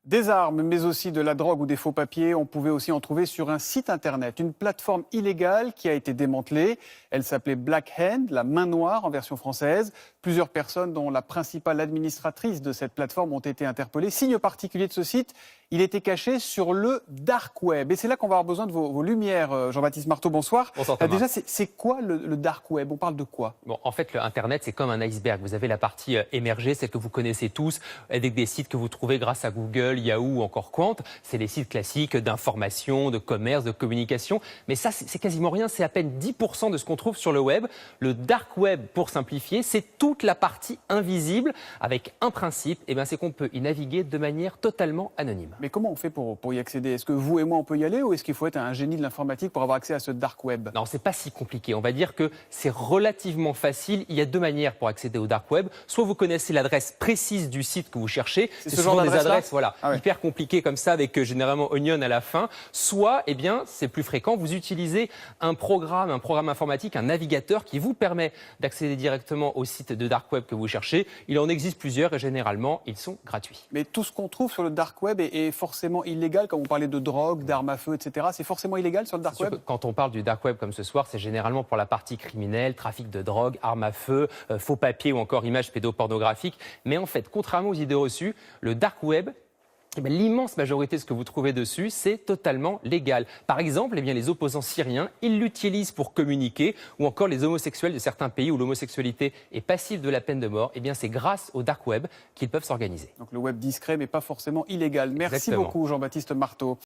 Des armes, mais aussi de la drogue ou des faux papiers, on pouvait aussi en trouver sur un site internet. Une plateforme illégale qui a été démantelée. Elle s'appelait Black Hand, la main noire en version française. Plusieurs personnes, dont la principale administratrice de cette plateforme, ont été interpellées. Signe particulier de ce site, il était caché sur le dark web. Et c'est là qu'on va avoir besoin de vos lumières. Jean-Baptiste Marteau, bonsoir. Bonsoir Thomas. Déjà, c'est quoi le dark web? On parle de quoi? Bon, en fait, Internet, c'est comme un iceberg. Vous avez la partie émergée, celle que vous connaissez tous, avec des sites que vous trouvez grâce à Google, Yahoo ou encore Quant. C'est les sites classiques d'information, de commerce, de communication. Mais ça, c'est quasiment rien. C'est à peine 10% de ce qu'on trouve sur le web. Le dark web, pour simplifier, c'est toute la partie invisible avec un principe. Et c'est qu'on peut y naviguer de manière totalement anonyme. Mais comment on fait pour y accéder? Est-ce que vous et moi, on peut y aller ou est-ce qu'il faut être un génie de l'informatique pour avoir accès à ce dark web? Non, c'est pas si compliqué. On va dire que c'est relativement facile. Il y a deux manières pour accéder au dark web. Soit vous connaissez l'adresse précise du site que vous cherchez. C'est ce genre des adresses, hyper compliquées comme ça, avec généralement onion à la fin. Soit, c'est plus fréquent, vous utilisez un programme informatique, un navigateur qui vous permet d'accéder directement au site de dark web que vous cherchez. Il en existe plusieurs et généralement, ils sont gratuits. Mais tout ce qu'on trouve sur le dark web est forcément illégal. Quand vous parlez de drogue, d'armes à feu, etc., c'est forcément illégal sur le dark web? Quand on parle du dark web comme ce soir, c'est généralement pour la partie criminelle, trafic de drogue, armes à feu, faux papiers ou encore images pédopornographiques. Mais en fait, contrairement aux idées reçues, le dark web, l'immense majorité de ce que vous trouvez dessus, c'est totalement légal. Par exemple, les opposants syriens, ils l'utilisent pour communiquer, ou encore les homosexuels de certains pays où l'homosexualité est passive de la peine de mort. C'est grâce au dark web qu'ils peuvent s'organiser. Donc le web discret, mais pas forcément illégal. Merci Exactement. beaucoup, Jean-Baptiste Marteau.